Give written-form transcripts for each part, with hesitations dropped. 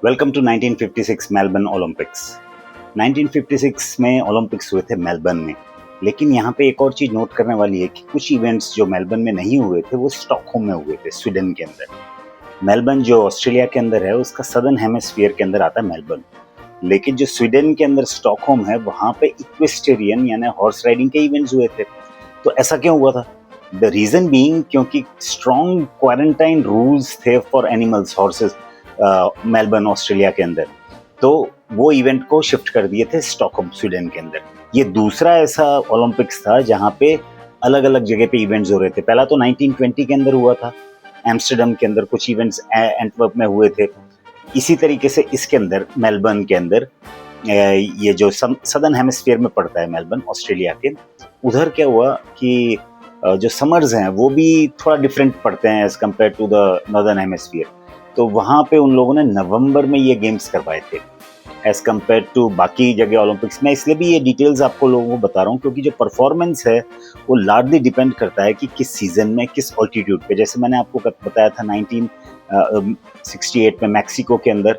Welcome to 1956 Melbourne Olympics. 1956 में Olympics हुए थे मेलबर्न में, लेकिन यहाँ पे एक और चीज़ नोट करने वाली है कि कुछ इवेंट्स जो मेलबर्न में नहीं हुए थे वो स्टॉकहोम में हुए थे, स्वीडन के अंदर। मेलबर्न जो ऑस्ट्रेलिया के अंदर है उसका सदर्न हेमिस्फीयर के अंदर आता है मेलबर्न, लेकिन जो स्वीडन के अंदर स्टॉकहोम है वहाँ पे इक्वेस्टेरियन यानी हॉर्स राइडिंग के इवेंट्स हुए थे। तो ऐसा क्यों हुआ था? द रीज़न बीइंग क्योंकि स्ट्रॉन्ग क्वारंटाइन रूल्स थे for animals, horses, Melbourne Australia के अंदर। तो वो इवेंट को शिफ्ट कर दिए थे स्टॉकहोम स्वीडन के अंदर। ये दूसरा ऐसा ओलंपिक्स था जहाँ पे अलग अलग जगह पे इवेंट्स हो रहे थे। पहला तो 1920 के अंदर हुआ था, एम्स्टर्डम के अंदर कुछ इवेंट्स एंटवर्प में हुए थे। इसी तरीके से इसके अंदर मेलबर्न के अंदर ये जो सदर्न हेमिस्फीयर में पड़ता है मेलबर्न ऑस्ट्रेलिया के, उधर क्या हुआ कि जो समर्स हैं वो भी थोड़ा डिफरेंट पड़ते हैं as compare to the northern hemisphere. तो वहाँ पे उन लोगों ने नवंबर में ये गेम्स करवाए थे एज कम्पेयर टू बाकी जगह ओलंपिक्स में। इसलिए भी ये डिटेल्स आपको लोगों को बता रहा हूँ क्योंकि जो परफॉर्मेंस है वो लार्जली डिपेंड करता है कि किस सीजन में किस ऑल्टीट्यूड पे। जैसे मैंने आपको बताया था 1968 में मैक्सिको के अंदर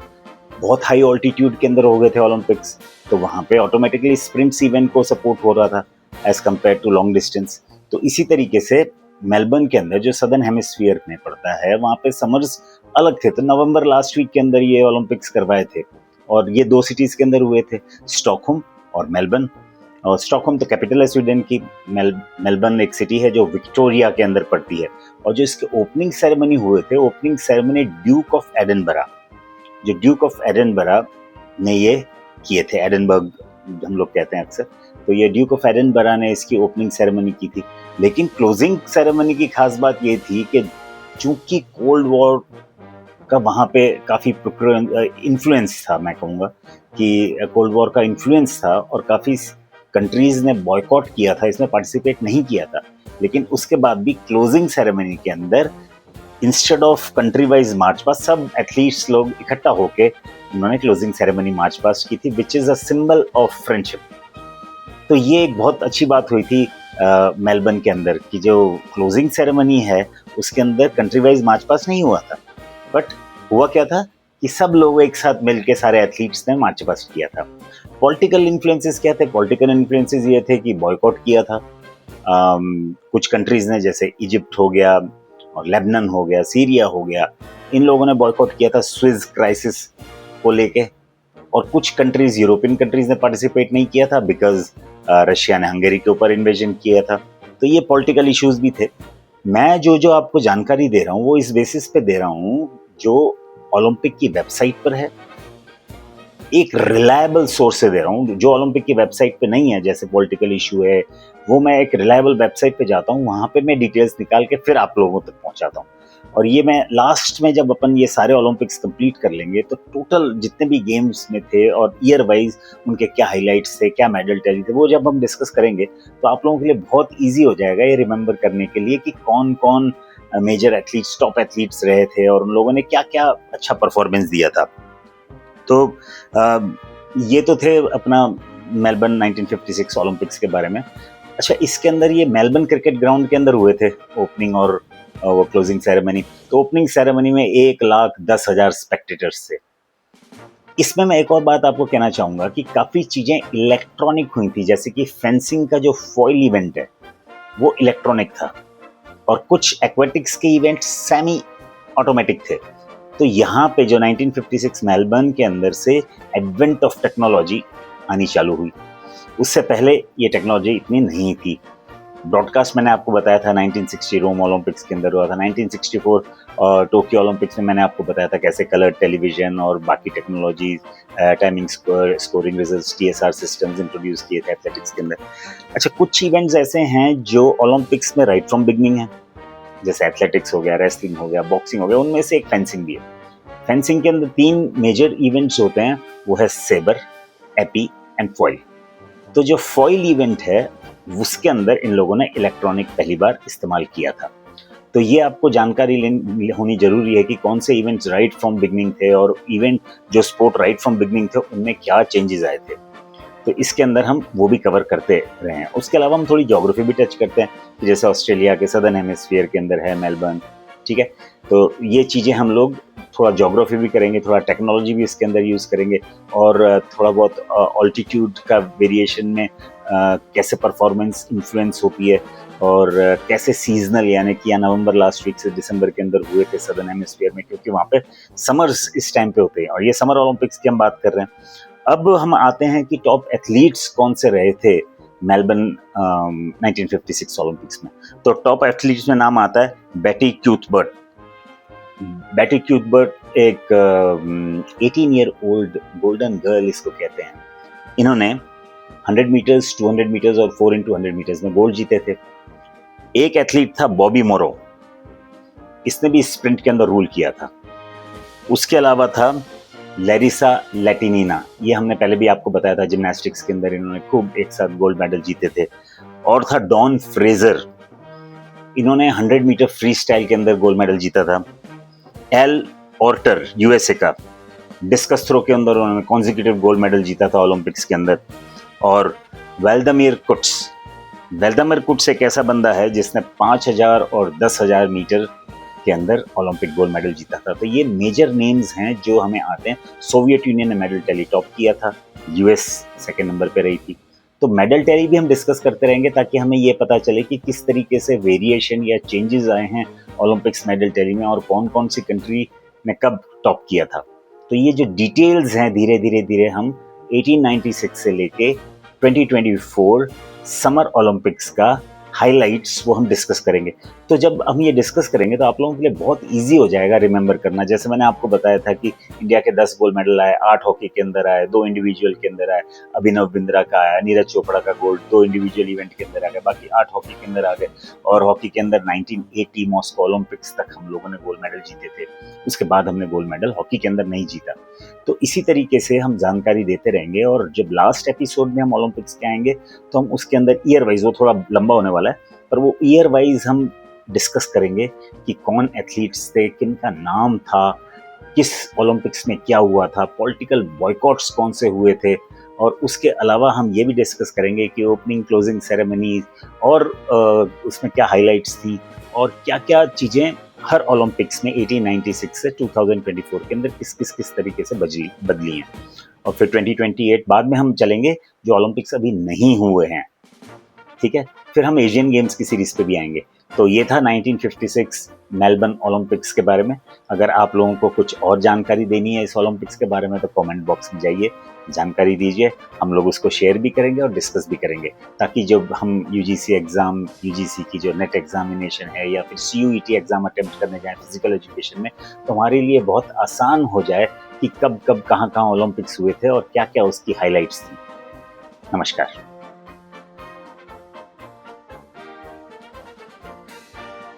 बहुत हाई ऑल्टीट्यूड के अंदर हो गए थे ओलंपिक्स, तो वहाँ पे ऑटोमेटिकली स्प्रिंट्स इवेंट को सपोर्ट हो रहा था as compare to long distance. तो इसी तरीके से मेलबर्न के अंदर जो सदर्न हेमिस्फीयर में पड़ता है वहाँ पे समर्स अलग थे। तो नवंबर लास्ट वीक के अंदर ये ओलंपिक्स करवाए थे और ये दो सिटीज़ के अंदर हुए थे, स्टॉकहोम और मेलबर्न। और स्टॉकहोम तो कैपिटल है स्वीडन की, मेलबर्न एक सिटी है जो विक्टोरिया के अंदर पड़ती है। और जो इसके ओपनिंग सेरेमनी हुए थे, opening ceremony Duke of Edinburgh, जो ड्यूक ऑफ एडनबरा ने ये किए थे, एडनबर्ग हम लोग कहते हैं अक्सर, तो ये ड्यूक ऑफ एडनबरा ने इसकी ओपनिंग सेरेमनी की थी। लेकिन क्लोजिंग सेरेमनी की खास बात ये थी कि चूंकि कोल्ड वॉर का वहाँ पे काफ़ी इन्फ्लुएंस था, मैं कहूँगा कि कोल्ड वॉर का इन्फ्लुएंस था और काफ़ी कंट्रीज़ ने बॉयकॉट किया था, इसमें पार्टिसिपेट नहीं किया था। लेकिन उसके बाद भी क्लोजिंग सेरेमनी के अंदर instead of country wise march past सब एथलीट्स लोग इकट्ठा होके उन्होंने क्लोजिंग सेरेमनी मार्च पास्ट की थी, which is a symbol of friendship. तो ये एक बहुत अच्छी बात हुई थी मेलबर्न के अंदर कि जो क्लोजिंग सेरेमनी है उसके अंदर कंट्री वाइज मार्च पास्ट नहीं हुआ था, बट हुआ क्या था कि सब लोग एक साथ मिलके सारे एथलीट्स ने मार्च पास्ट किया था। पॉलिटिकल इन्फ्लुएंसेस क्या थे? पॉलिटिकल इन्फ्लुएंसेस ये थे कि बॉयकॉट किया था कुछ कंट्रीज ने, जैसे इजिप्ट हो गया और लेबनान हो गया, सीरिया हो गया, इन लोगों ने बॉयकॉट किया था स्विस क्राइसिस को लेके। और कुछ कंट्रीज, यूरोपियन कंट्रीज ने पार्टिसिपेट नहीं किया था बिकॉज रशिया ने हंगेरी के ऊपर इन्वेजन किया था। तो ये पॉलिटिकल इश्यूज भी थे। मैं जो आपको जानकारी दे रहा हूँ वो इस बेसिस पे दे रहा हूँ जो ओलंपिक की वेबसाइट पर है, एक रिलायबल सोर्स से दे रहा हूँ। जो ओलंपिक की वेबसाइट पे नहीं है, जैसे पॉलिटिकल इशू है, वो मैं एक रिलायबल वेबसाइट पे जाता हूँ, वहाँ पे मैं डिटेल्स निकाल के फिर आप लोगों तक पहुँचाता हूँ। और ये मैं लास्ट में जब अपन ये सारे ओलंपिक्स कंप्लीट कर लेंगे तो टोटल जितने भी गेम्स में थे और ईयर वाइज उनके क्या हाईलाइट्स थे, क्या मेडल टैली थे, वो जब हम डिस्कस करेंगे तो आप लोगों के लिए बहुत ईजी हो जाएगा ये रिमेंबर करने के लिए कि कौन कौन मेजर एथलीट्स, टॉप एथलीट्स रहे थे और उन लोगों ने क्या क्या अच्छा परफॉर्मेंस दिया था। तो ये तो थे अपना मेलबर्न 1956 ओलंपिक्स के बारे में। अच्छा, इसके अंदर ये मेलबर्न क्रिकेट ग्राउंड के अंदर हुए थे ओपनिंग और वो क्लोजिंग सेरेमनी। तो ओपनिंग सेरेमनी में 1,10,000 स्पेक्टेटर्स थे। इसमें मैं एक और बात आपको कहना चाहूँगा कि काफ़ी चीज़ें इलेक्ट्रॉनिक हुई थी, जैसे कि फेंसिंग का जो फॉइल इवेंट है वो इलेक्ट्रॉनिक था और कुछ एक्वेटिक्स के इवेंट सेमी ऑटोमेटिक थे। तो यहाँ पे जो 1956 मेलबर्न के अंदर से एडवेंट ऑफ टेक्नोलॉजी आनी चालू हुई। उससे पहले ये टेक्नोलॉजी इतनी नहीं थी। ब्रॉडकास्ट मैंने आपको बताया था 1960 रोम ओलंपिक्स के अंदर हुआ था। 1964 टोक्यो ओलंपिक्स में मैंने आपको बताया था कैसे कलर टेलीविजन और बाकी technology, timing scoring results, TSR systems introduce किए थे एथलेटिक्स के अंदर। अच्छा, कुछ इवेंट्स ऐसे हैं जो ओलंपिक्स में राइट फ्रॉम बिगनिंग है, जैसे एथलेटिक्स हो गया, रेसलिंग हो गया, बॉक्सिंग हो गया, उनमें से एक फेंसिंग भी है। फेंसिंग के अंदर 3 मेजर इवेंट्स होते हैं, वो है सेबर, एपी एंड फॉइल। तो जो फॉइल इवेंट है उसके अंदर इन लोगों ने इलेक्ट्रॉनिक पहली बार इस्तेमाल किया था। तो ये आपको जानकारी होनी जरूरी है कि कौन से इवेंट्स राइट फ्रॉम बिगनिंग थे और इवेंट जो स्पोर्ट राइट फ्रॉम बिगनिंग थे उनमें क्या चेंजेस आए थे। तो इसके अंदर हम वो भी कवर करते रहे हैं। उसके अलावा हम थोड़ी ज्योग्राफी भी टच करते हैं, जैसे ऑस्ट्रेलिया के सदर्न हेमिस्फीयर के अंदर है मेलबर्न, ठीक है। तो ये चीज़ें हम लोग थोड़ा ज्योग्राफी भी करेंगे, थोड़ा टेक्नोलॉजी भी इसके अंदर यूज़ करेंगे और थोड़ा बहुत ऑल्टीट्यूड का वेरिएशन में कैसे परफॉर्मेंस इन्फ्लुएंस होती है और कैसे सीजनल, यानी कि या नवंबर लास्ट वीक से दिसंबर के अंदर हुए थे सदर्न हेमिस्फीयर में, क्योंकि वहाँ पे समर्स इस टाइम पे होते हैं और ये समर ओलंपिक्स की हम बात कर रहे हैं। अब हम आते हैं कि टॉप एथलीट्स कौन से रहे थे मेलबर्न 1956 ओलंपिक्स में। तो टॉप एथलीट्स में नाम आता है बेटी क्यूथबर्ट। बेटी क्यूथबर्ट एक 18 ईयर ओल्ड गोल्डन गर्ल इसको कहते हैं। इन्होंने 100 मीटर्स, 200 मीटर्स और 4x100 मीटर्स में गोल्ड जीते थे। एक एथलीट था बॉबी मोरो, इसने भी स्प्रिंट के अंदर रूल किया था। उसके अलावा था लैरिसा लैटिनिना, ये हमने पहले भी आपको बताया था, जिम्नास्टिक्स के अंदर इन्होंने खूब एक साथ गोल्ड मेडल जीते थे। और था डॉन फ्रेजर, इन्होंने 100 मीटर फ्री स्टाइल के अंदर गोल्ड मेडल जीता था। एल ऑर्टर यूएसए का, डिस्कस थ्रो के अंदर उन्होंने कॉन्जिक्यूटिव गोल्ड मेडल जीता था ओलंपिक्स के अंदर। और वेल्दामिर कुट्स, वेल्दामिर कुट्स एक ऐसा बंदा है जिसने 5000 और 10,000 मीटर के अंदर ओलंपिक गोल्ड मेडल जीता था। तो ये मेजर नेम्स हैं जो हमें आते हैं। सोवियत यूनियन ने मेडल टैली टॉप किया था, यूएस सेकंड नंबर पे रही थी। तो मेडल टैली भी हम डिस्कस करते रहेंगे ताकि हमें ये पता चले कि किस तरीके से वेरिएशन या चेंजेस आए हैं ओलंपिक्स मेडल टैली में और कौन कौन सी कंट्री ने कब टॉप किया था। तो ये जो डिटेल्स हैं धीरे धीरे धीरे हम 1896 से लेके 2024 समर ओलंपिक्स का हाइलाइट्स वो हम डिस्कस करेंगे। तो जब हम ये डिस्कस करेंगे तो आप लोगों के लिए बहुत इजी हो जाएगा रिमेंबर करना। जैसे मैंने आपको बताया था कि इंडिया के 10 गोल्ड मेडल आए, 8 हॉकी के अंदर आए, 2 इंडिविजुअल के अंदर आए, अभिनव बिंद्रा का आया, नीरज चोपड़ा का गोल्ड 2 इंडिविजुअल इवेंट के अंदर आ गए, बाकी 8 हॉकी के अंदर आ गए। और हॉकी के अंदर 1980 मॉस्को ओलंपिक्स तक हम लोगों ने गोल्ड मेडल जीते थे, उसके बाद हमने गोल्ड मेडल हॉकी के अंदर नहीं जीता। तो इसी तरीके से हम जानकारी देते रहेंगे और जब लास्ट एपिसोड में हम ओलंपिक्स के आएंगे तो हम उसके अंदर ईयर वाइज, वो थोड़ा लंबा होने वाला है, पर वो ईयर वाइज हम डिस्कस करेंगे कि कौन एथलीट्स थे, किन का नाम था, किस ओलंपिक्स में क्या हुआ था, पॉलिटिकल बॉयकॉट्स कौन से हुए थे। और उसके अलावा हम ये भी डिस्कस करेंगे कि ओपनिंग क्लोजिंग सेरेमनी और उसमें क्या हाइलाइट्स थी और क्या क्या चीज़ें हर ओलंपिक्स में 1896 से 2024 के अंदर किस तरीके से बदली हैं। और फिर 2028 बाद में हम चलेंगे जो ओलंपिक्स अभी नहीं हुए हैं, ठीक है। फिर हम एशियन गेम्स की सीरीज पे भी आएंगे। तो ये था 1956 मेलबर्न ओलंपिक्स के बारे में। अगर आप लोगों को कुछ और जानकारी देनी है इस ओलंपिक्स के बारे में तो कमेंट बॉक्स में जाइए, जानकारी दीजिए, हम लोग उसको शेयर भी करेंगे और डिस्कस भी करेंगे, ताकि जब हम यूजीसी एग्ज़ाम, यूजीसी की जो नेट एग्जामिनेशन है या फिर सीयूईटी एग्ज़ाम अटेम्प्ट करने जाएँ फिजिकल एजुकेशन में, तो हमारे लिए बहुत आसान हो जाए कि कब कब कहाँ कहाँ ओलंपिक्स हुए थे और क्या क्या उसकी हाईलाइट्स थी। नमस्कार।